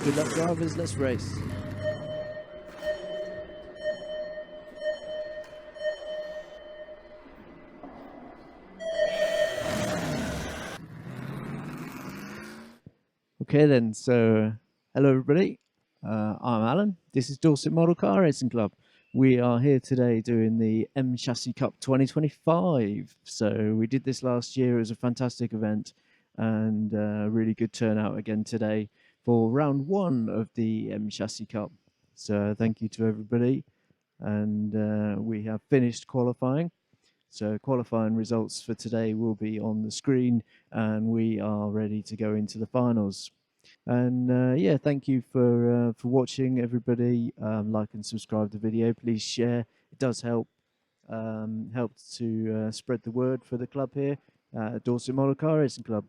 Good luck, drivers. Let's race. Okay then, so hello everybody. I'm Alan. This is Dorset Model Car Racing Club. We are here today doing the M Chassis Cup 2025. So we did this last year. It was a fantastic event and a really good turnout again today for round one of the M Chassis Cup. So thank you to everybody. And we have finished qualifying. So qualifying results for today will be on the screen and we are ready to go into the finals. And yeah, thank you for watching, everybody. Like and subscribe to the video. Please share. It does help to spread the word for the club here at Dorset Model Car Racing Club.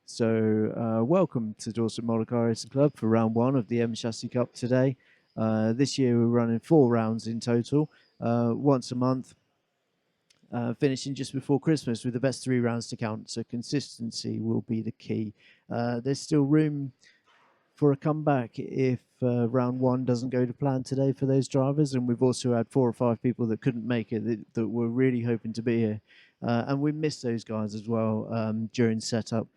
So welcome to Dorset Model Car Racing Club for round one of the M Chassis Cup today. This year we're running 4 rounds in total, once a month. Finishing just before Christmas with the best 3 rounds to count, so consistency will be the key. There's still room for a comeback if round one doesn't go to plan today for those drivers, and we've also had 4 or 5 people that couldn't make it that were really hoping to be here, and we missed those guys as well during setup.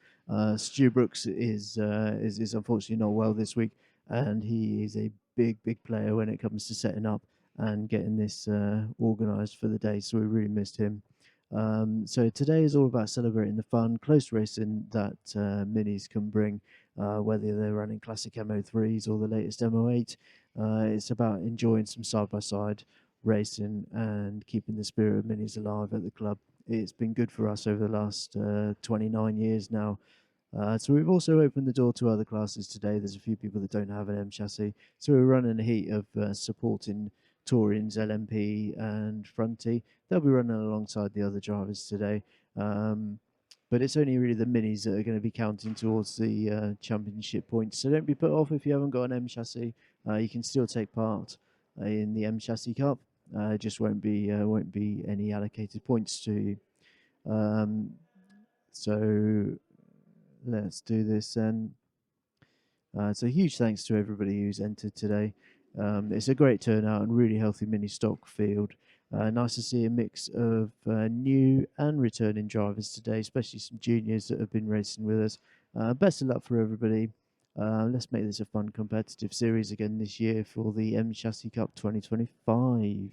Stu Brooks is unfortunately not well this week, and he is a big player when it comes to setting up and getting this organised for the day, so we really missed him. So today is all about celebrating the fun, close racing that minis can bring, whether they're running classic MO3s or the latest MO8. It's about enjoying some side-by-side racing and keeping the spirit of minis alive at the club. It's been good for us over the last 29 years now. So we've also opened the door to other classes today. There's a few people that don't have an M chassis, so we're running a heat of supporting Taurians, LMP and Fronty. They'll be running alongside the other drivers today. But it's only really the minis that are going to be counting towards the championship points. So don't be put off if you haven't got an M chassis. You can still take part in the M Chassis Cup. Just won't be any allocated points to you. So let's do this then. So huge thanks to everybody who's entered today. It's a great turnout and really healthy mini stock field. Nice to see a mix of new and returning drivers today, especially some juniors that have been racing with us. Best of luck for everybody. Let's make this a fun competitive series again this year for the M Chassis Cup 2025.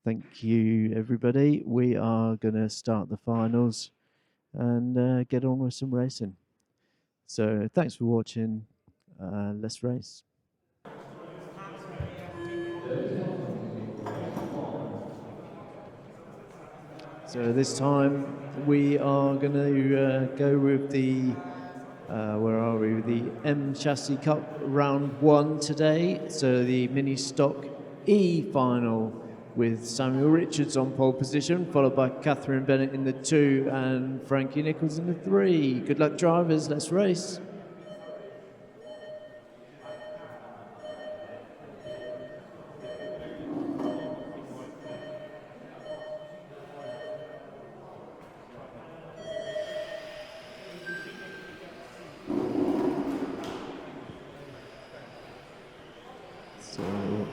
Thank you, everybody. We are going to start the finals and get on with some racing. So thanks for watching. Let's race. So this time we are going to go with the, where are we? With the M Chassis Cup round one today. So the mini stock E final with Samuel Richards on pole position, followed by Catherine Bennett in the 2 and Frankie Nichols in the 3. Good luck, drivers. Let's race. So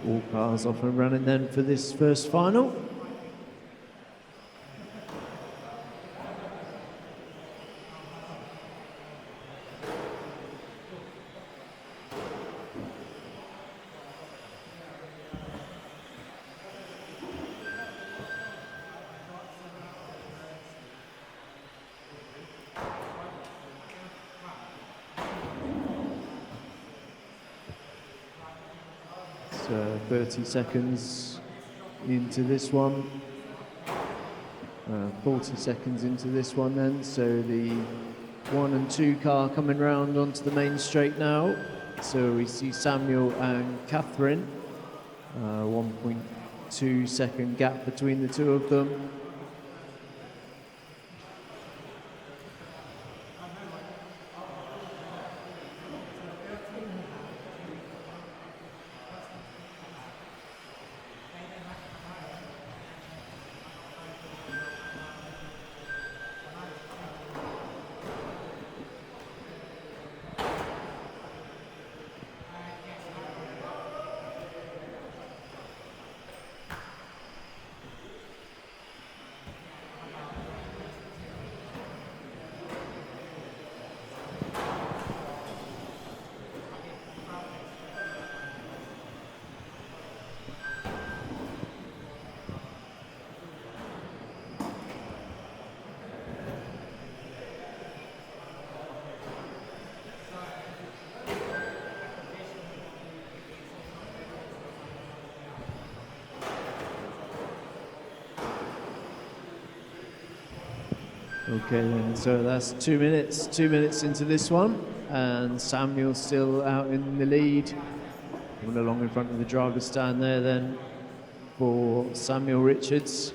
all cars off and running then for this first final. So 30 seconds into this one, 40 seconds into this one then. So the 1 and 2 car coming round onto the main straight now. So we see Samuel and Catherine, 1.2 second gap between the two of them. Okay then, so that's 2 minutes into this one, and Samuel's still out in the lead. Coming along in front of the driver's stand there then for Samuel Richards.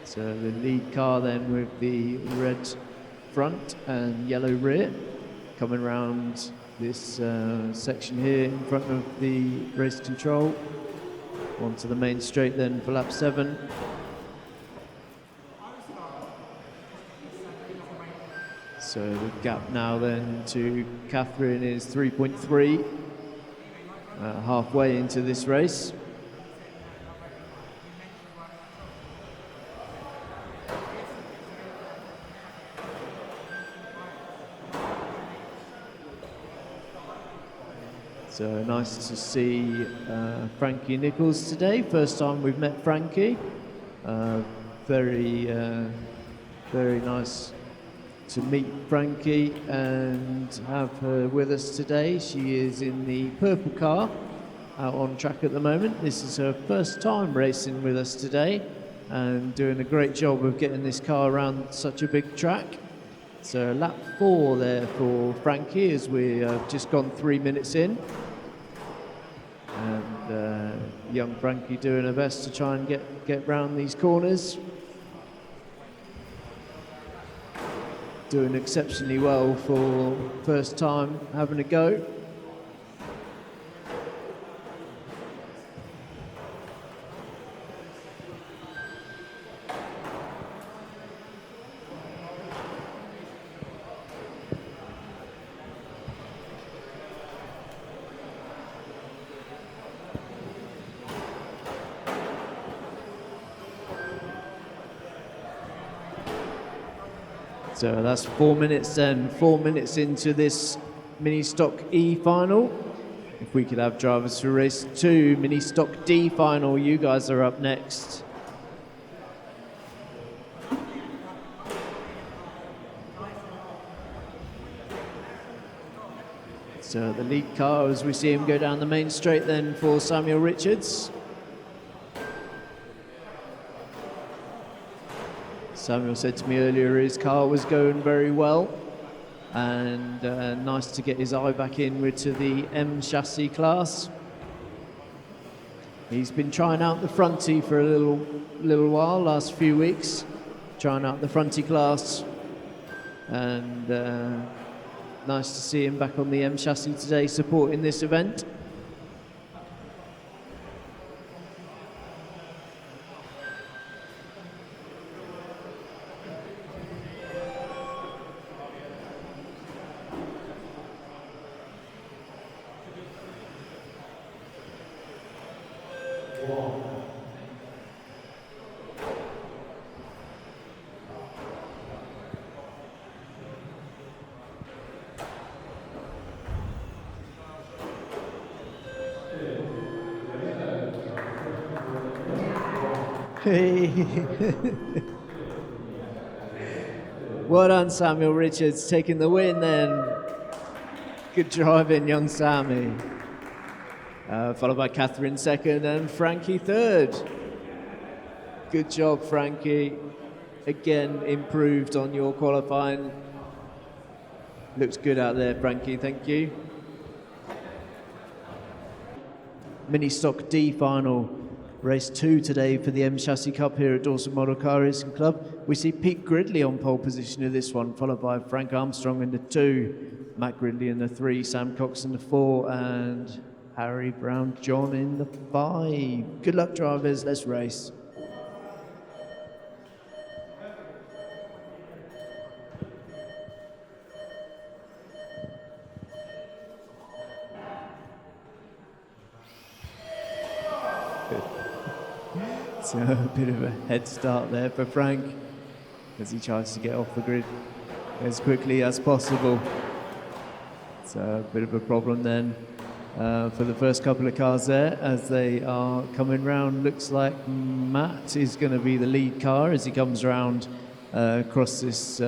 So the lead car then with the red front and yellow rear, coming around this section here in front of the race control. Onto the main straight then for lap 7. So the gap now then to Catherine is 3.3, halfway into this race. So nice to see Frankie Nichols today. First time we've met Frankie. Very nice to meet Frankie and have her with us today. She is in the purple car out on track at the moment. This is her first time racing with us today and doing a great job of getting this car around such a big track. So lap 4 there for Frankie as we have just gone 3 minutes in. And young Frankie doing her best to try and get round these corners. Doing exceptionally well for first time having a go. So that's 4 minutes then, 4 minutes into this Mini Stock E final. If we could have drivers for race 2, Mini Stock D final, you guys are up next. So the lead car as we see him go down the main straight then for Samuel Richards. Samuel said to me earlier his car was going very well, and nice to get his eye back in to the M chassis class. He's been trying out the fronty for a little while, last few weeks, trying out the fronty class, and nice to see him back on the M chassis today supporting this event. Well done, Samuel Richards, taking the win then. Good driving, young Sammy. Followed by Catherine second and Frankie third. Good job, Frankie. Again, improved on your qualifying. Looks good out there, Frankie, thank you. Mini Stock D final. Race 2 today for the M Chassis Cup here at Dorset Model Car Racing Club. We see Pete Gridley on pole position in this one, followed by Frank Armstrong in the 2, Matt Gridley in the 3, Sam Cox in the 4, and Harry Brown John in the 5. Good luck, drivers. Let's race. So a bit of a head start there for Frank as he tries to get off the grid as quickly as possible. So a bit of a problem then for the first couple of cars there as they are coming round. Looks like Matt is going to be the lead car as he comes around across this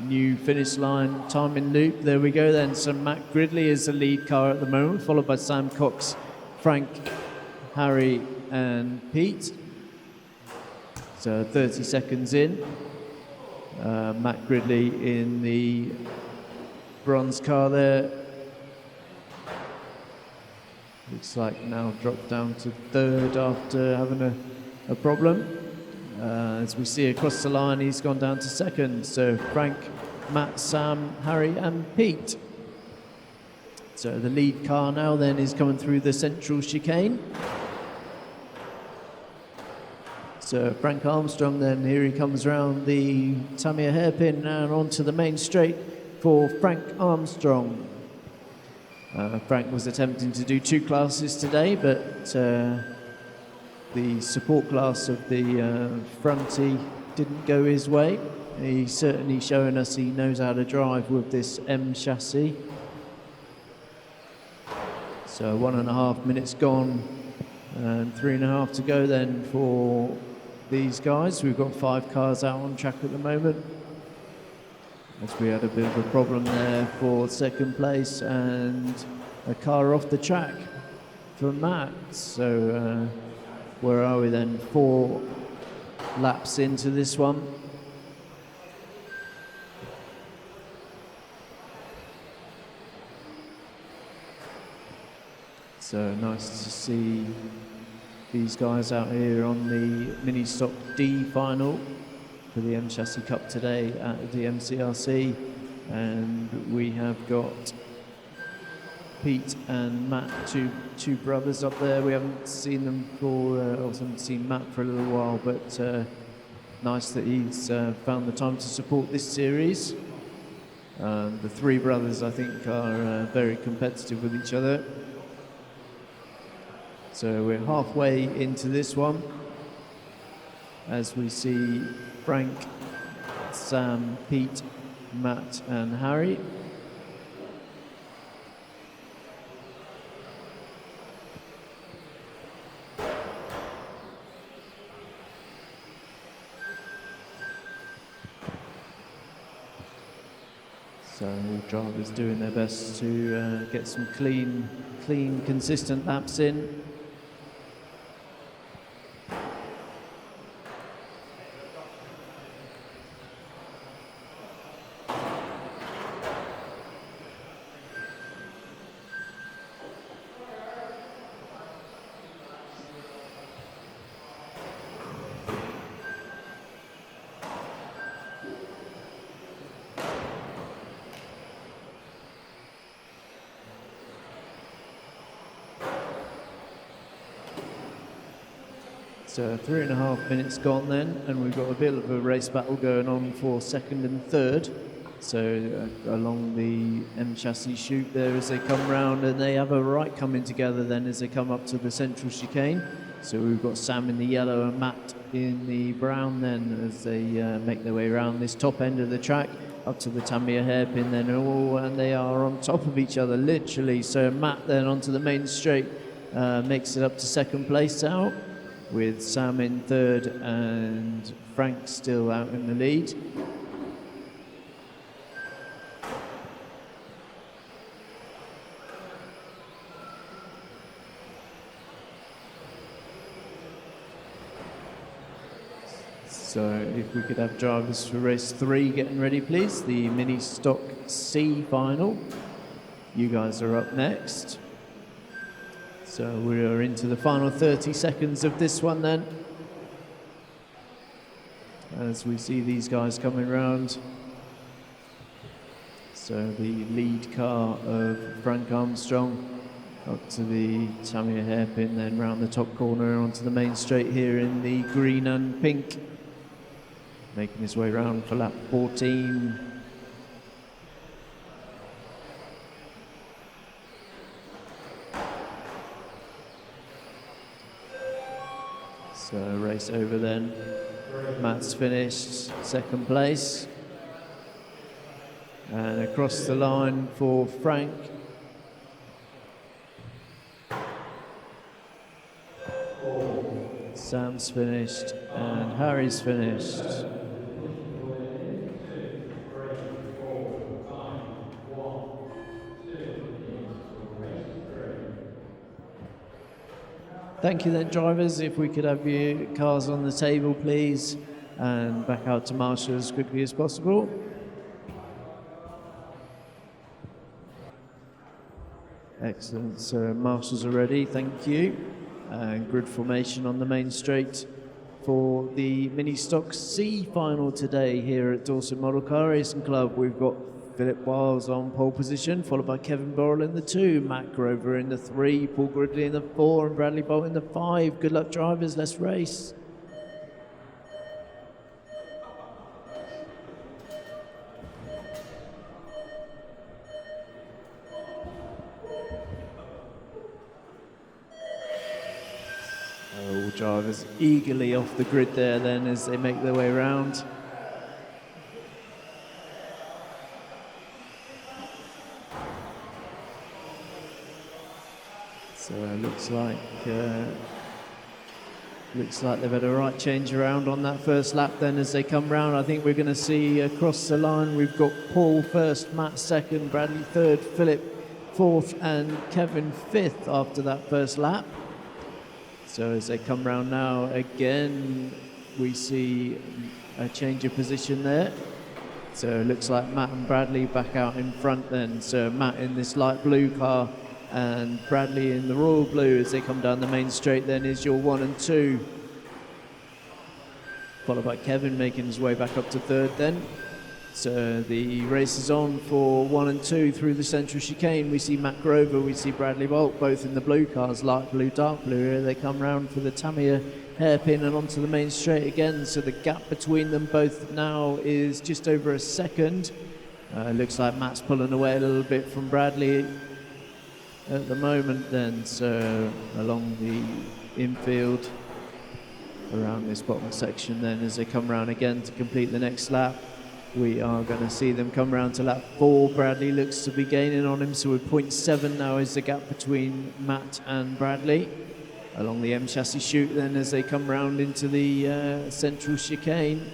new finish line timing loop. There we go then. So Matt Gridley is the lead car at the moment, followed by Sam Cox, Frank, Harry and Pete. So 30 seconds in. Matt Gridley in the bronze car there. Looks like now dropped down to third after having a problem. As we see across the line, he's gone down to second. So Frank, Matt, Sam, Harry and Pete. So the lead car now then is coming through the central chicane. So Frank Armstrong then, here he comes round the Tamiya hairpin and onto the main straight for Frank Armstrong. Frank was attempting to do 2 classes today, but the support class of the fronty didn't go his way. He's certainly showing us he knows how to drive with this M chassis. So 1.5 minutes gone and 3.5 to go then for these guys. We've got 5 cars out on track at the moment, as we had a bit of a problem there for second place and a car off the track for Matt. So where are we then? 4 laps into this one. So nice to see these guys out here on the mini stock D final for the M Chassis Cup today at the DMCRC, and we have got Pete and Matt, two brothers up there. We haven't seen them for, also haven't seen Matt for a little while, but nice that he's found the time to support this series. The 3 brothers, I think, are very competitive with each other. So we're halfway into this one as we see Frank, Sam, Pete, Matt and Harry. So all drivers doing their best to get some clean, consistent laps in. So 3.5 minutes gone then, and we've got a bit of a race battle going on for second and third. So along the M chassis chute there as they come round, and they have a right coming together then as they come up to the central chicane. So we've got Sam in the yellow and Matt in the brown then as they make their way around this top end of the track up to the Tamiya hairpin then, and they are on top of each other literally. So Matt then onto the main straight makes it up to second place out, with Sam in third and Frank still out in the lead. So if we could have drivers for race 3 getting ready, please. The mini stock C final. You guys are up next. So we are into the final 30 seconds of this one then, as we see these guys coming round. So the lead car of Frank Armstrong up to the Tamiya hairpin, then round the top corner onto the main straight here in the green and pink, making his way round for lap 14. So race over then. Matt's finished second place. And across the line for Frank. Sam's finished and Harry's finished. Thank you then, drivers. If we could have your cars on the table, please, and back out to marshal as quickly as possible. Excellent. So marshals are ready. Thank you. And grid formation on the main straight for the Mini Stock C final today here at Dorset Model Car Racing Club. We've got Philip Wiles on pole position, followed by Kevin Borrell in the 2, Matt Grover in the 3, Paul Gridley in the 4, and Bradley Bolt in the 5. Good luck, drivers. Let's race. All drivers eagerly off the grid there then as they make their way around. So it looks like they've had a right change around on that first lap then as they come round. I think we're going to see across the line we've got Paul first, Matt second, Bradley third, Philip fourth and Kevin fifth after that first lap. So as they come round now, again, we see a change of position there. So it looks like Matt and Bradley back out in front then. So Matt in this light blue car and Bradley in the royal blue as they come down the main straight then is your 1 and 2. Followed by Kevin making his way back up to third then. So the race is on for 1 and 2 through the central chicane. We see Matt Grover, we see Bradley Bolt, both in the blue cars, light blue, dark blue. Here they come round for the Tamiya hairpin and onto the main straight again. So the gap between them both now is just over a second. Looks like Matt's pulling away a little bit from Bradley at the moment then. So along the infield, around this bottom section then as they come round again to complete the next lap. We are going to see them come round to lap 4. Bradley looks to be gaining on him, so we're 0.7 now is the gap between Matt and Bradley. Along the M chassis chute then as they come round into the central chicane.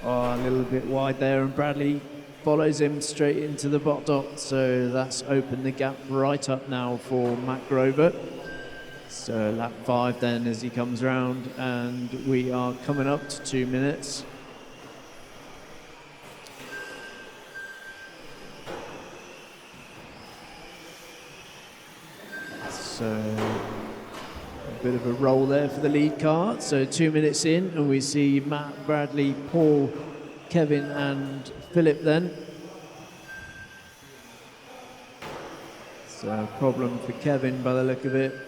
Oh, a little bit wide there, and Bradley follows him straight into the bot dot, so that's opened the gap right up now for Matt Grover. So lap 5 then as he comes round, and we are coming up to 2 minutes. So a bit of a roll there for the lead car. So 2 minutes in and we see Matt, Bradley, Paul, Kevin and Philip then. So a problem for Kevin by the look of it.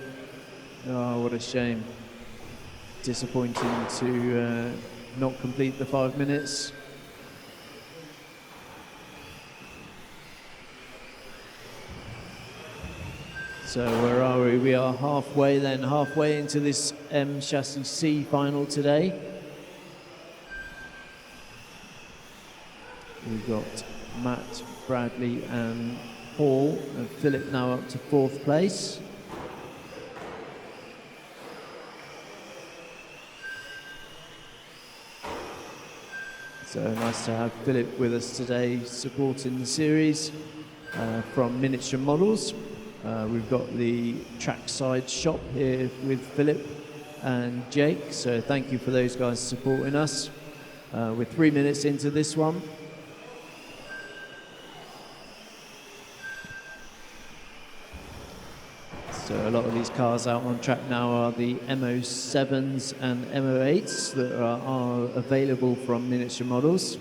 Oh, what a shame. Disappointing to not complete the 5 minutes. So where are we? We are halfway into this M Chassis C final today. We've got Matt, Bradley and Paul and Philip now up to 4th place. So nice to have Philip with us today supporting the series from Miniature Models. We've got the trackside shop here with Philip and Jake, so thank you for those guys supporting us. We're 3 minutes into this one. So a lot of these cars out on track now are the MO7s and MO8s that are available from Miniature Models.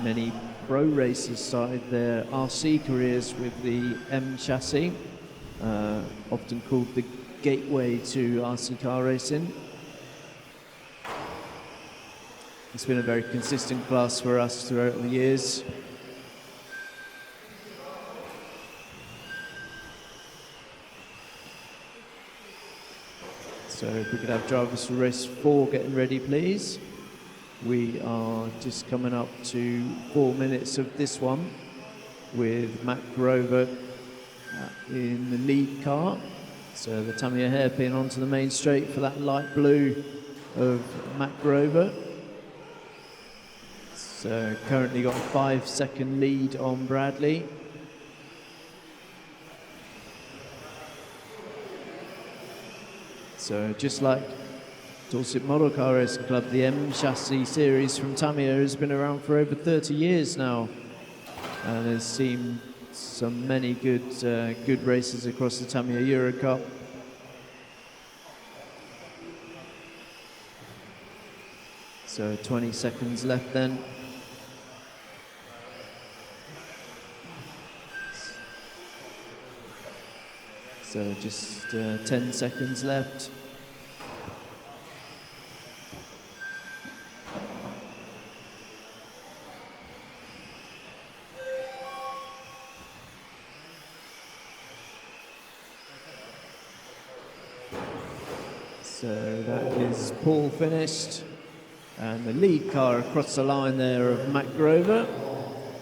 Many pro racers started their RC careers with the M chassis, often called the gateway to RC car racing. It's been a very consistent class for us throughout the years. So if we could have drivers for race 4 getting ready, please. We are just coming up to 4 minutes of this one with Matt Grover in the lead car. So the Tamiya hairpin onto the main straight for that light blue of Matt Grover. So currently got a 5-second lead on Bradley. So just like Dorset Model Car Racing Club, the M Chassis series from Tamiya has been around for over 30 years now, and has seen some many good races across the Tamiya Euro Cup. So 20 seconds left then. So just 10 seconds left. So that is Paul finished, and the lead car across the line there of Matt Grover,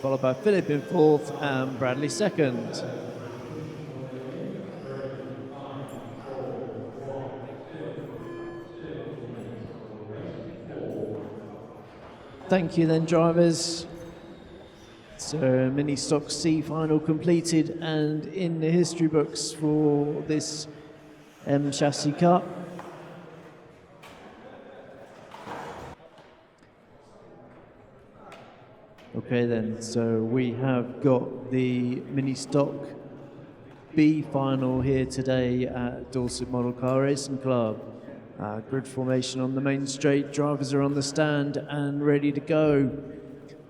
followed by Philip in fourth and Bradley second. Thank you then, drivers. So mini stock C final completed and in the history books for this M Chassis Cup. Okay then, so we have got the mini stock B final here today at Dorset Model Car Racing Club. Grid formation on the main straight, drivers are on the stand and ready to go.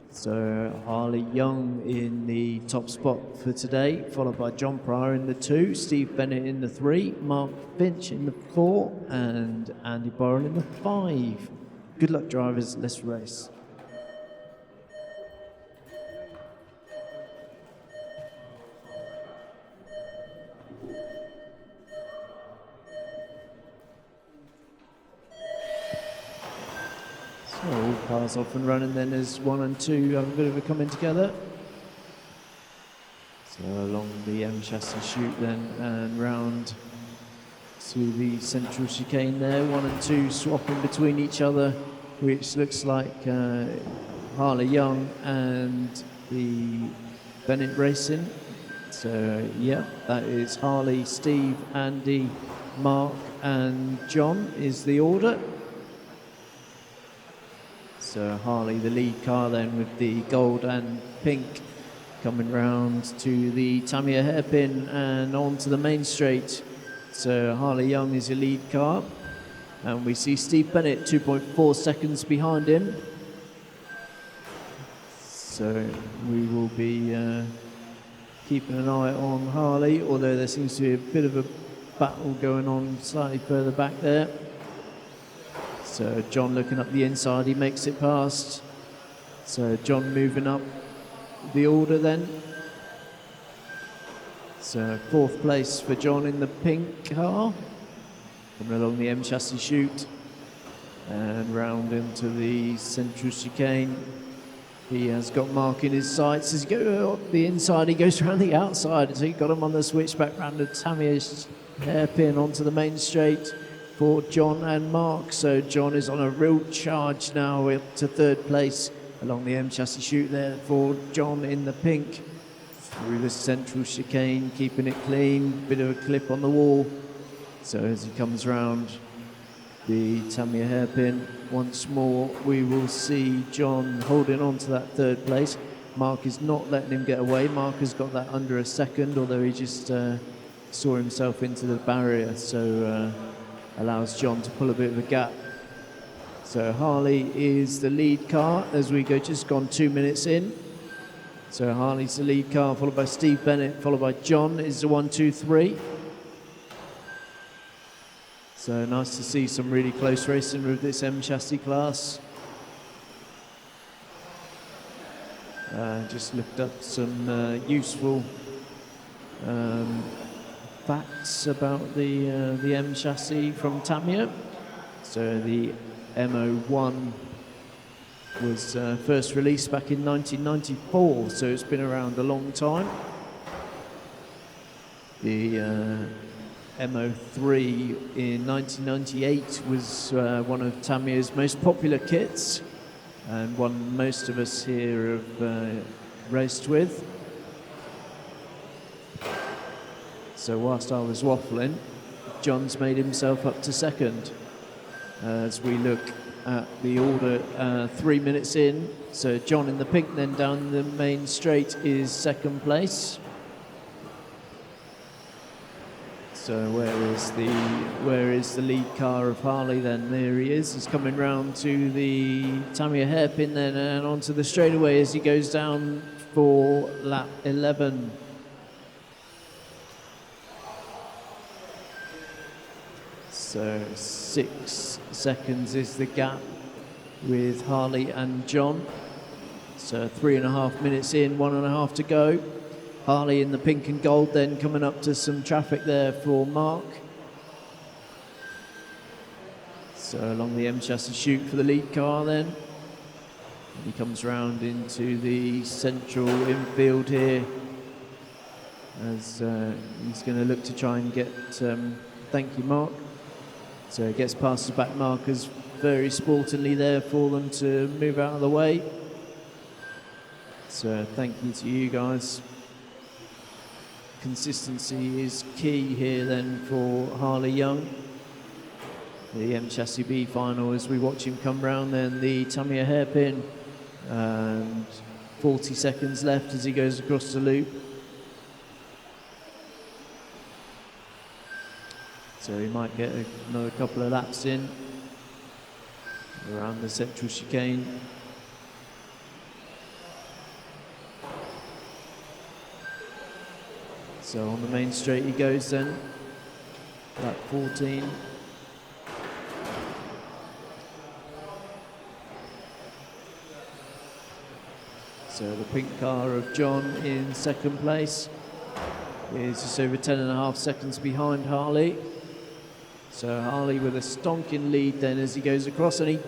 So Harley Young in the top spot for today, followed by John Pryor in the 2, Steve Bennett in the 3, Mark Finch in the 4, and Andy Burrell in the 5. Good luck, drivers, let's race. So all cars off and running then as 1 and 2 have a bit of a coming together. So along the M Chassis chute then and round to the central chicane there. 1 and 2 swapping between each other, which looks like Harley Young and the Bennett Racing. So yeah, that is Harley, Steve, Andy, Mark and John is the order. So Harley, the lead car then with the gold and pink, coming round to the Tamiya hairpin and on to the main straight. So Harley Young is your lead car. And we see Steve Bennett 2.4 seconds behind him. So we will be keeping an eye on Harley, although there seems to be a bit of a battle going on slightly further back there. So John looking up the inside, he makes it past. So John moving up the order then. So 4th place for John in the pink car. Coming along the M Chassis chute and round into the central chicane. He has got Mark in his sights. As he goes up the inside, he goes around the outside. So he got him on the switchback round the Tamiya's hairpin onto the main straight for John and Mark. So John is on a real charge now up to 3rd place along the M Chassis chute there for John in the pink. Through the central chicane, keeping it clean, bit of a clip on the wall. So as he comes round the Tamiya hairpin, once more we will see John holding on to that 3rd place. Mark is not letting him get away. Mark has got that under a second, although he just saw himself into the barrier, so allows John to pull a bit of a gap. So Harley is the lead car as we go just gone 2 minutes in. So Harley's the lead car, followed by Steve Bennett, followed by John is the 1, 2, 3. So nice to see some really close racing with this M Chassis class. Just looked up some useful facts about the M Chassis from Tamiya. So the M01 was first released back in 1994, so it's been around a long time. The M03 in 1998 was one of Tamiya's most popular kits, and one most of us here have raced with. So whilst I was waffling, John's made himself up to second. As we look at the order 3 minutes in, so John in the pink, then down the main straight is second place. So where is the lead car of Harley then? There he is. He's coming round to the Tamiya hairpin then and onto the straightaway as he goes down for lap 11. So 6 seconds is the gap with Harley and John. So 3.5 minutes in, 1.5 to go. Harley in the pink and gold then coming up to some traffic there for Mark. So along the M chassis chute for the lead car then. And he comes round into the central infield here as he's going to look to try and get, thank you Mark. So he gets past the back markers very sportingly there for them to move out of the way. So thank you to you guys. Consistency is key here then for Harley Young. The M Chassis B final as we watch him come round then the Tamiya hairpin, and 40 seconds left as he goes across the loop. So he might get another couple of laps in around the central chicane. So on the main straight he goes then, lap 14. So the pink car of John in second place is just over 10.5 seconds behind Harley. So Harley with a stonking lead then as he goes across, and he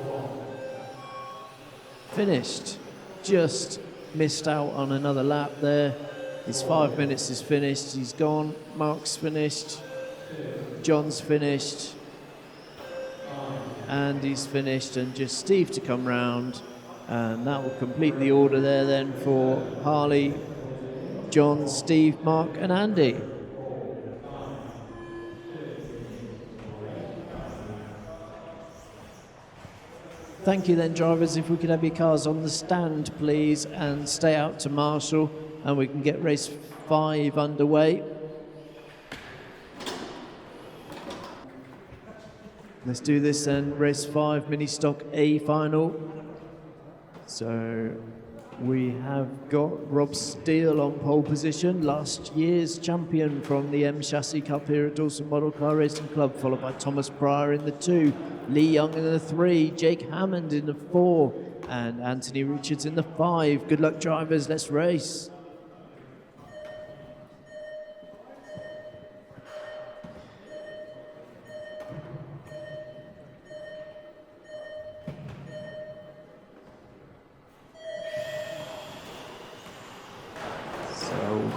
finished, just missed out on another lap there. His 5 minutes is finished, he's gone. Mark's finished, John's finished, Andy's finished, and just Steve to come round. And that will complete the order there then for Harley, John, Steve, Mark and Andy. Thank you then drivers, if we could have your cars on the stand please and stay out to marshal, and we can get race 5 underway. Let's do this then, race 5, mini stock A final. So we have got Rob Steele on pole position, last year's champion from the M Chassis Cup here at Dawson Model Car Racing Club, followed by Thomas Pryor in the 2, Lee Young in the 3, Jake Hammond in the 4, and Anthony Richards in the 5. Good luck drivers, let's race.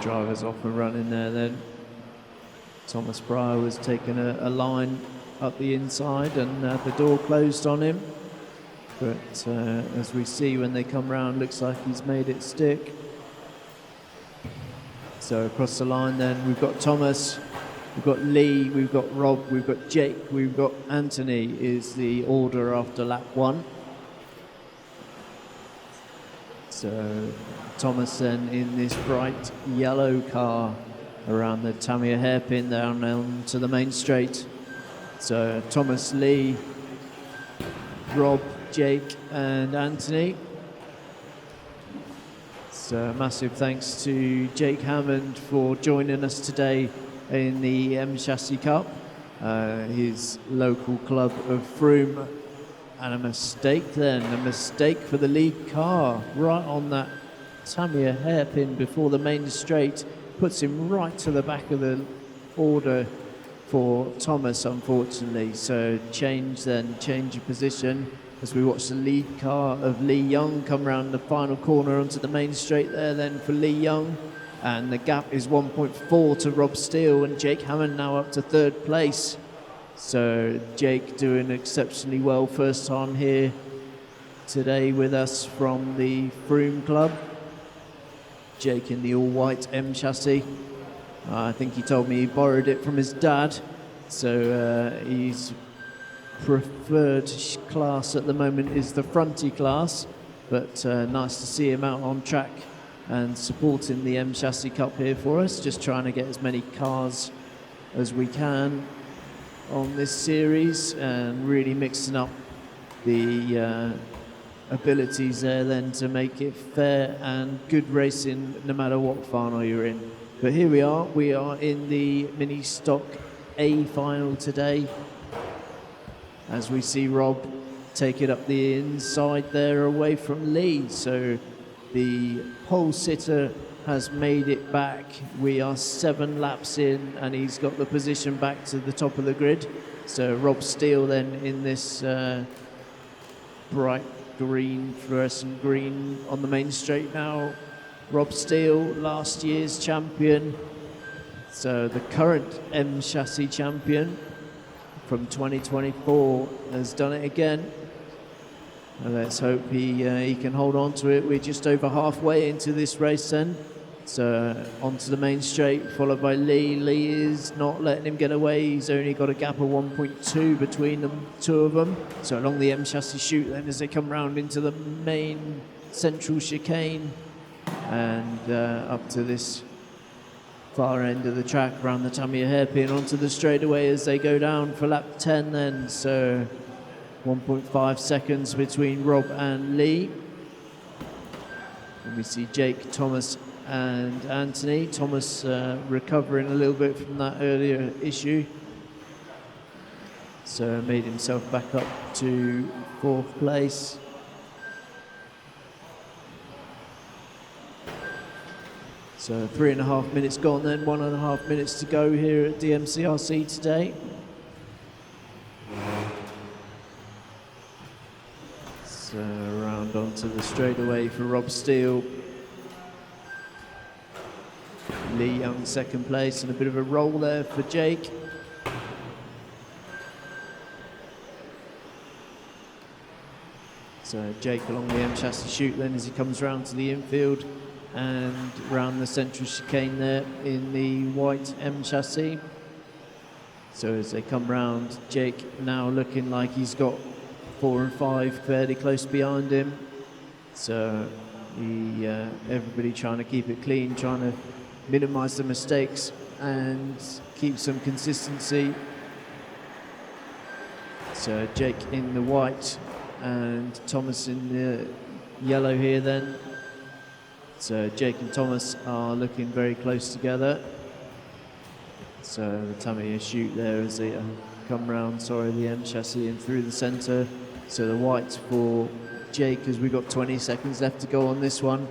Drivers off and running there then. Thomas Pryor was taking a line up the inside and the door closed on him. But as we see when they come round, looks like he's made it stick. So across the line then, we've got Thomas, we've got Lee, we've got Rob, we've got Jake, we've got Anthony is the order after lap 1. So Thomas then in this bright yellow car around the Tamiya hairpin down onto the main straight. So Thomas, Lee, Rob, Jake and Anthony. So massive thanks to Jake Hammond for joining us today in the M Chassis Cup, his local club of Froome. And a mistake for the lead car, right on that Tamiya hairpin before the main straight, puts him right to the back of the order for Thomas, unfortunately. So change of position as we watch the lead car of Lee Young come round the final corner onto the main straight there then for Lee Young. And the gap is 1.4 to Rob Steele, and Jake Hammond now up to 3rd place. So Jake doing exceptionally well first time here today with us from the Froome Club. Jake in the all-white M chassis. I think he told me he borrowed it from his dad, so his preferred class at the moment is the fronty class, but nice to see him out on track and supporting the M Chassis Cup here for us, just trying to get as many cars as we can on this series and really mixing up the abilities there then to make it fair and good racing no matter what final you're in. But here we are in the mini stock A final today, as we see Rob take it up the inside there away from Lee. So the pole sitter has made it back. We are 7 laps in and he's got the position back to the top of the grid. So Rob Steele then in this bright green, fluorescent green on the main straight now. Rob Steele, last year's champion. So the current M Chassis champion from 2024 has done it again. And let's hope he can hold on to it. We're just over halfway into this race then. So onto the main straight, followed by Lee. Lee is not letting him get away. He's only got a gap of 1.2 between them, two of them. So along the M Chassis chute then as they come round into the main central chicane and up to this far end of the track around the Tamiya hairpin onto the straightaway as they go down for lap 10 then. So 1.5 seconds between Rob and Lee. And we see Jake, Thomas and Anthony. Thomas recovering a little bit from that earlier issue. So made himself back up to 4th place. So 3.5 minutes gone then, 1.5 minutes to go here at DMCRC today. So around onto the straightaway for Rob Steele. Lee Young 2nd place and a bit of a roll there for Jake. So Jake along the M Chassis chute then as he comes round to the infield and round the central chicane there in the white M Chassis. So as they come round, Jake now looking like he's got 4 and 5 fairly close behind him. So everybody trying to keep it clean, trying to minimise the mistakes and keep some consistency. So Jake in the white and Thomas in the yellow here then. So Jake and Thomas are looking very close together. So the Tamiya chute there as they come round, the M Chassis and through the centre. So the white for Jake as we've got 20 seconds left to go on this one.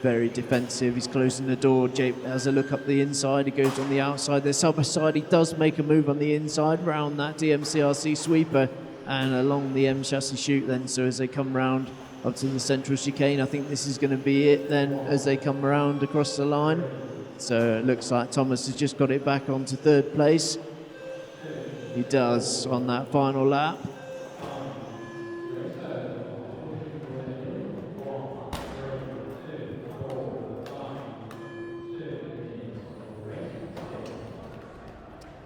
Very defensive, he's closing the door. Jake has a look up the inside, he goes on the outside. There's side by side, he does make a move on the inside round that DMCRC sweeper and along the M Chassis chute then. So as they come round up to the central chicane, I think this is going to be it then as they come around across the line. So it looks like Thomas has just got it back onto 3rd place. He does on that final lap.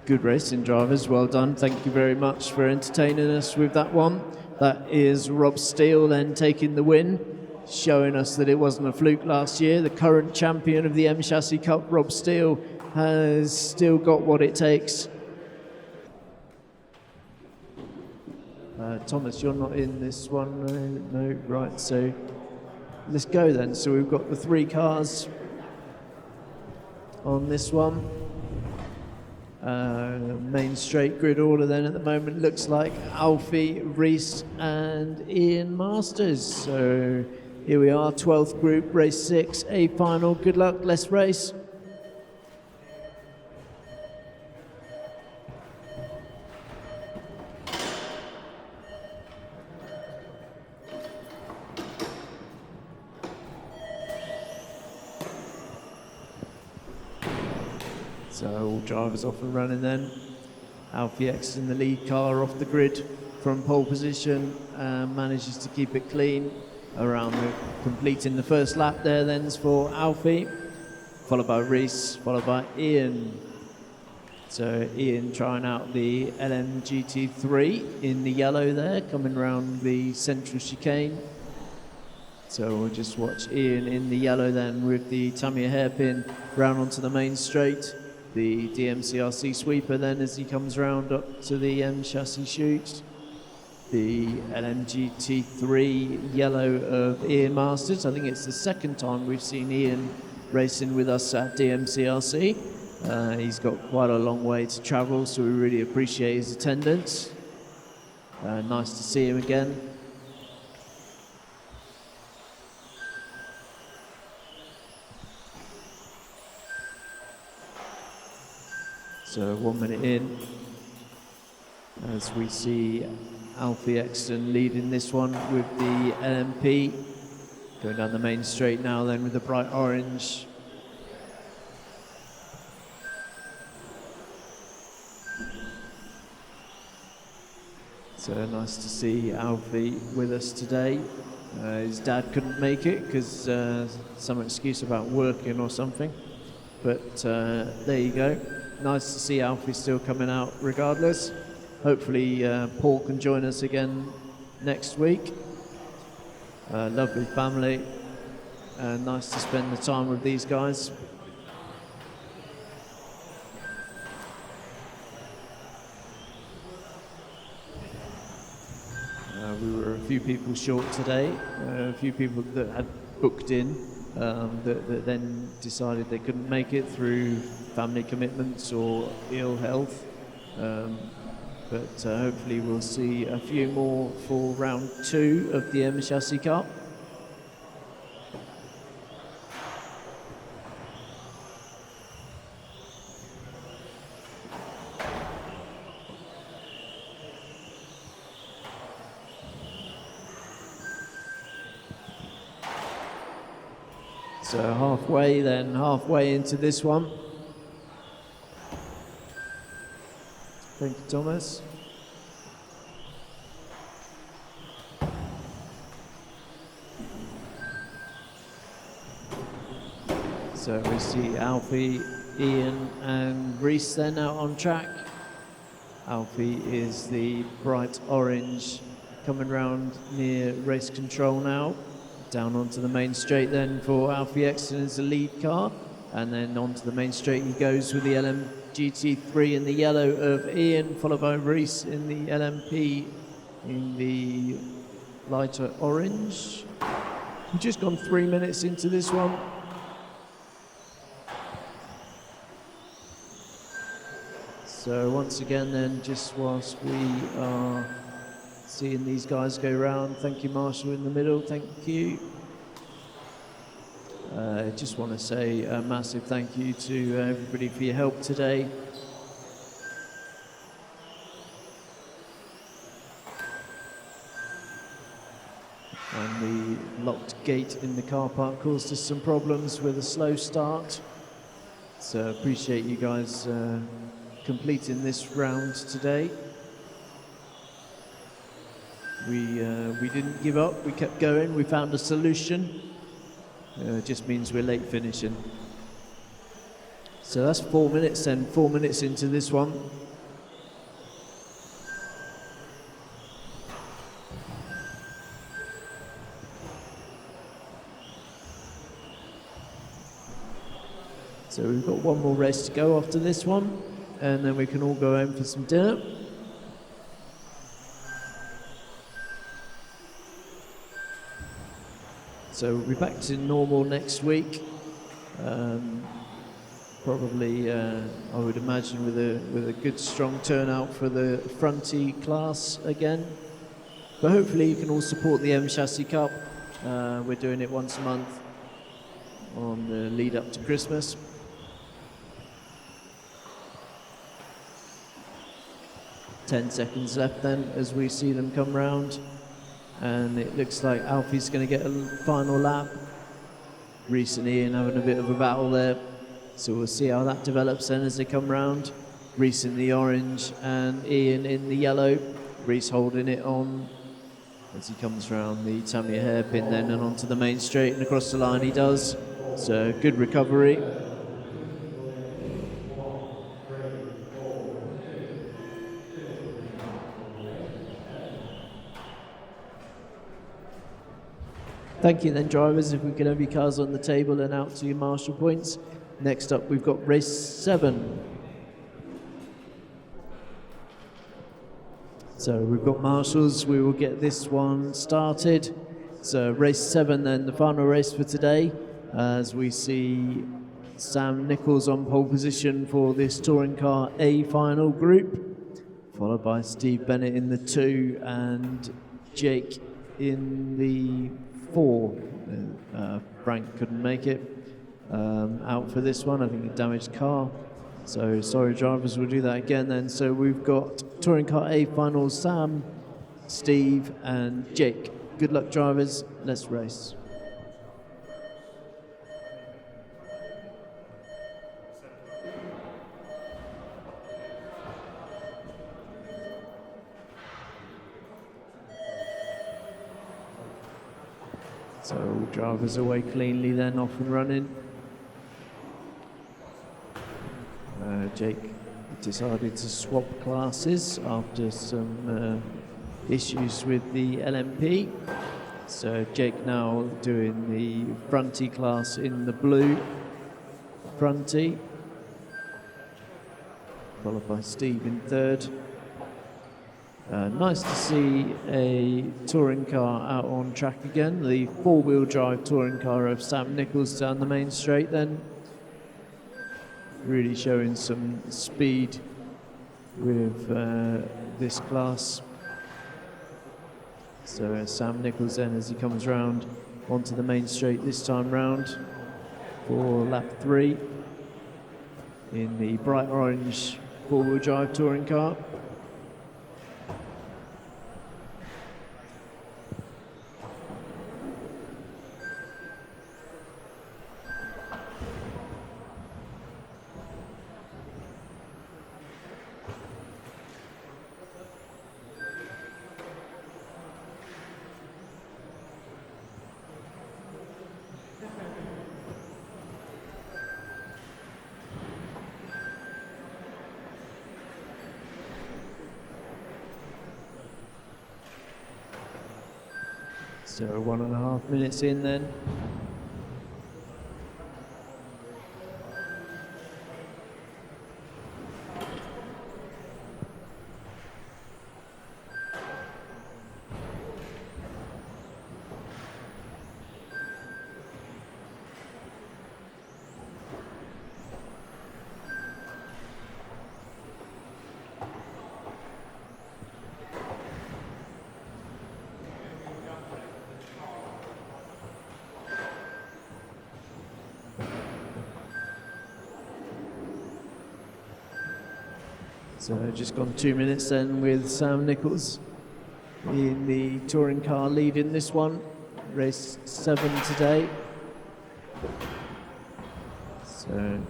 Good racing, drivers, well done. Thank you very much for entertaining us with that one. That is Rob Steele then taking the win, showing us that it wasn't a fluke last year. The current champion of the M Chassis Cup, Rob Steele, has still got what it takes. Thomas, you're not in this one, no, right, so let's go then. So we've got the 3 cars on this one. Main straight grid order then at the moment looks like Alfie, Reese and Ian Masters. So here we are, 12th group, race 6, A final. Good luck, let's race. So all drivers off and running then. Alfie X in the lead car off the grid from pole position and manages to keep it clean around completing the first lap there then for Alfie, followed by Reese, followed by Ian. So Ian trying out the LMGT3 in the yellow there, coming round the central chicane. So we'll just watch Ian in the yellow then with the Tamiya hairpin round onto the main straight. The DMCRC sweeper then as he comes round up to the M chassis chute. The LMGT3 yellow of Ian Masters. I think it's the second time we've seen Ian racing with us at DMCRC. He's got quite a long way to travel, so we really appreciate his attendance. Nice to see him again. So 1 minute in, as we see Alfie Exton leading this one with the LMP. Going down the main straight now then with the bright orange. So nice to see Alfie with us today. His dad couldn't make it because some excuse about working or something. But there you go. Nice to see Alfie still coming out regardless. Hopefully Paul can join us again next week. Lovely family. Nice to spend the time with these guys. We were a few people short today. A few people that had booked in that then decided they couldn't make it through family commitments or ill health. But hopefully we'll see a few more for round 2 of the M Chassis Cup. So halfway into this one. Thank you, Thomas. So we see Alfie, Ian and Reese then out on track. Alfie is the bright orange coming round near race control now. Down onto the main straight then for Alfie Exton as the lead car. And then onto the main straight he goes with the LMGT3 in the yellow of Ian, followed by Reese in the LMP in the lighter orange. We've just gone 3 minutes into this one. So once again then, just whilst we are seeing these guys go round, thank you Marshall in the middle, thank you. Just want to say a massive thank you to everybody for your help today. And the locked gate in the car park caused us some problems with a slow start. So appreciate you guys completing this round today. We didn't give up, we kept going, we found a solution. It just means we're late finishing. So that's 4 minutes then, 4 minutes into this one. So we've got one more race to go after this one, and then we can all go home for some dinner. So we'll be back to normal next week. Probably, I would imagine, with a good strong turnout for the fronty class again. But hopefully you can all support the M Chassis Cup. We're doing it once a month on the lead up to Christmas. Ten seconds left then as we see them come round. And it looks like Alfie's going to get a final lap. Reese and Ian having a bit of a battle there. So we'll see how that develops then as they come round. Reese in the orange and Ian in the yellow. Reese holding it on as he comes around the Tamiya hairpin then and onto the main straight and across the line he does. So good recovery. Thank you then, drivers. If we can have your cars on the table and out to your marshal points. Next up, we've got race 7. So we've got marshals. We will get this one started. So race 7 then, the final race for today, as we see Sam Nichols on pole position for this Touring Car A final group, followed by Steve Bennett in the 2 and Jake in the 4. Frank couldn't make it out for this one. I think a damaged car. So sorry, drivers, we'll do that again then. So we've got Touring Car A final, Sam, Steve and Jake. Good luck, drivers. Let's race. So all drivers away cleanly then, off and running. Jake decided to swap classes after some issues with the LMP. So Jake now doing the fronty class in the blue fronty, followed by Steve in 3rd. Nice to see a touring car out on track again. The 4-wheel drive touring car of Sam Nichols down the main straight then. Really showing some speed with this class. So Sam Nichols then, as he comes round onto the main straight this time round for lap 3 in the bright orange 4-wheel drive touring car. So 1.5 minutes in then. So just gone 2 minutes then with Sam Nichols in the touring car leading this one. Race 7 today. So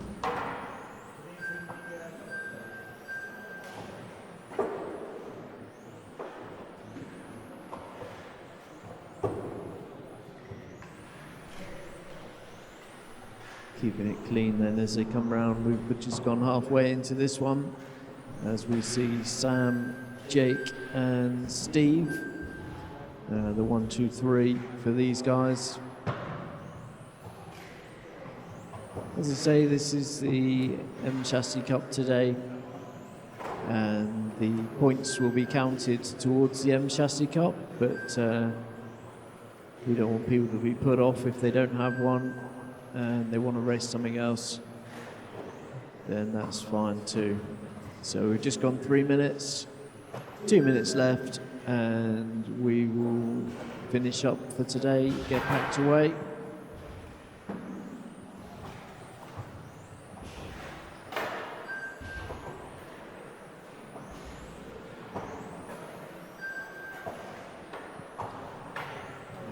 keeping it clean then as they come round. We've just gone halfway into this one, as we see Sam, Jake and Steve, the 1, 2, 3 for these guys. As I say, this is the M Chassis Cup today, and the points will be counted towards the M Chassis Cup, but we don't want people to be put off if they don't have one and they want to race something else, then that's fine too. So we've just gone 3 minutes, 2 minutes left, and we will finish up for today, get packed away.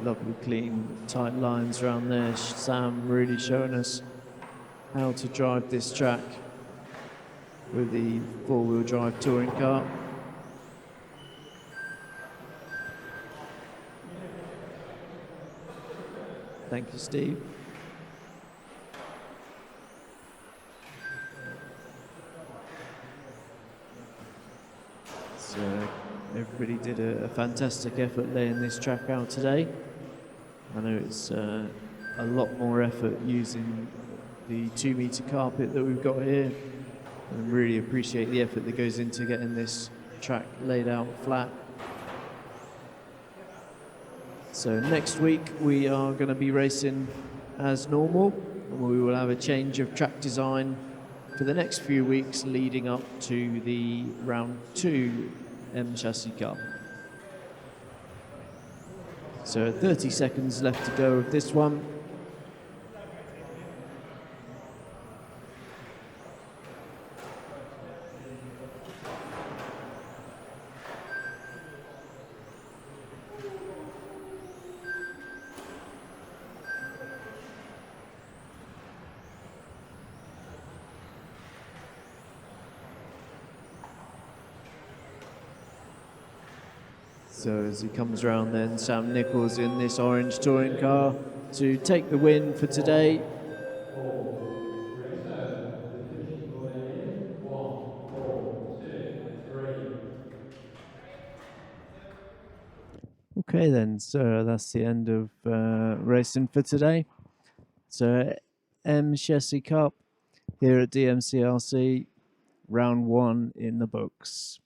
Lovely, clean, tight lines around there. Sam really showing us how to drive this track with the 4-wheel drive touring car. Thank you, Steve. So everybody did a fantastic effort laying this track out today. I know it's a lot more effort using the 2-meter carpet that we've got here, and really appreciate the effort that goes into getting this track laid out flat. So next week we are going to be racing as normal, and we will have a change of track design for the next few weeks leading up to the round 2 M Chassis Cup. So 30 seconds left to go of this one. So as he comes around then, Sam Nichols in this orange touring car to take the win for today. Okay then, so that's the end of racing for today. So M Chassis Cup here at DMCRC, round 1 in the books.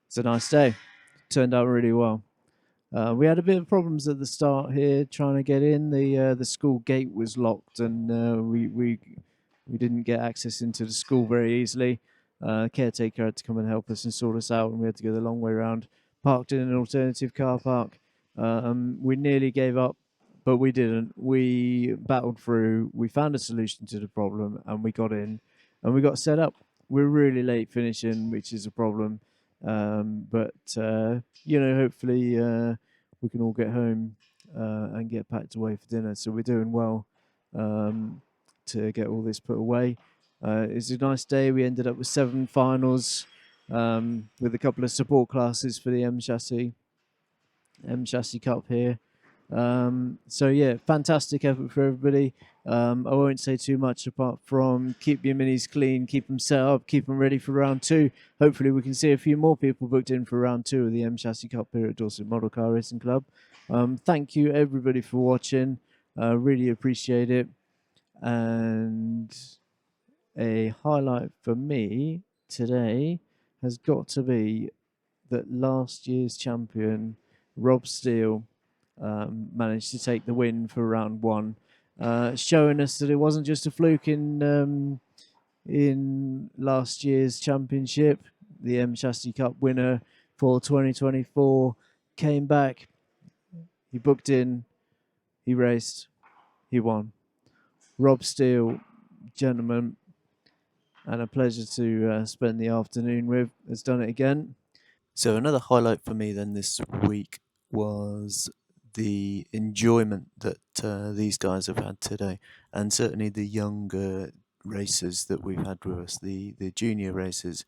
It's a nice day, turned out really well. We had a bit of problems at the start here trying to get in. The school gate was locked, and we didn't get access into the school very easily. Caretaker had to come and help us and sort us out, and we had to go the long way around. Parked in an alternative car park. We nearly gave up, but we didn't. We battled through. We found a solution to the problem, and we got in, and we got set up. We're really late finishing, which is a problem. But hopefully we can all get home and get packed away for dinner. So we're doing well to get all this put away. It's a nice day. We ended up with 7 finals with a couple of support classes for the M Chassis Cup here. So yeah, fantastic effort for everybody. I won't say too much apart from keep your minis clean, keep them set up, keep them ready for round 2. Hopefully we can see a few more people booked in for round 2 of the M Chassis Cup here at Dorset Model Car Racing Club. Thank you everybody for watching. Really appreciate it. And a highlight for me today has got to be that last year's champion, Rob Steele, managed to take the win for round 1, showing us that it wasn't just a fluke in last year's championship. The M Chassis Cup winner for 2024 came back, he booked in, he raced, he won. Rob Steele, gentlemen, and a pleasure to spend the afternoon with, has done it again. So another highlight for me then this week was the enjoyment that these guys have had today, and certainly the younger racers that we've had with us, the junior racers.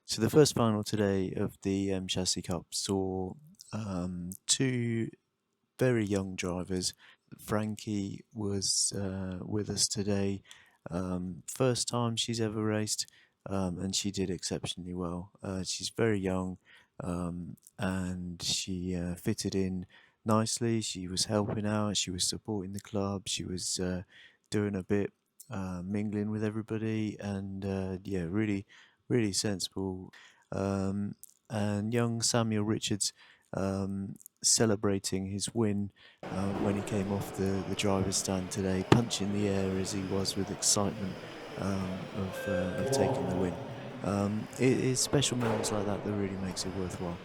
So the first final today of the Chassis Cup saw 2 very young drivers. Frankie was with us today. First time she's ever raced, and she did exceptionally well. She's very young, and she fitted in nicely. She was helping out, she was supporting the club, she was doing a bit, mingling with everybody, and yeah, really, really sensible. And young Samuel Richards celebrating his win when he came off the driver's stand today, punching the air as he was with excitement of taking the win. It is special moments like that that really makes it worthwhile.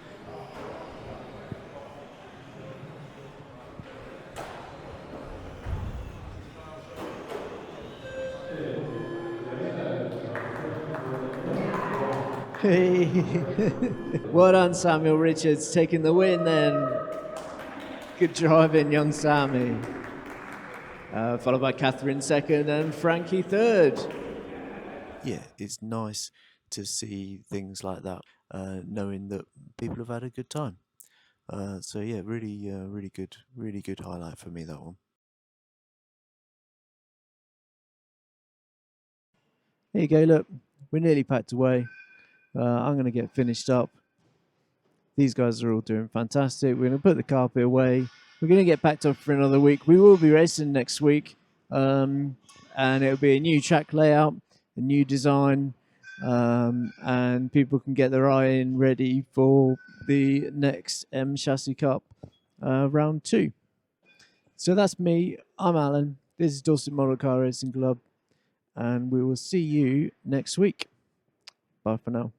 Well done, Samuel Richards, taking the win then. Good driving, young Sammy. Followed by Catherine second and Frankie third. Yeah, it's nice to see things like that, knowing that people have had a good time. So yeah, really good highlight for me, that one. Here you go, look, we're nearly packed away. I'm going to get finished up. These guys are all doing fantastic. We're going to put the carpet away. We're going to get packed up for another week. We will be racing next week, and it'll be a new track layout, a new design, and people can get their eye in ready for the next M Chassis Cup round 2. So that's me. I'm Alan. This is Dorset Model Car Racing Club, and we will see you next week. Bye for now.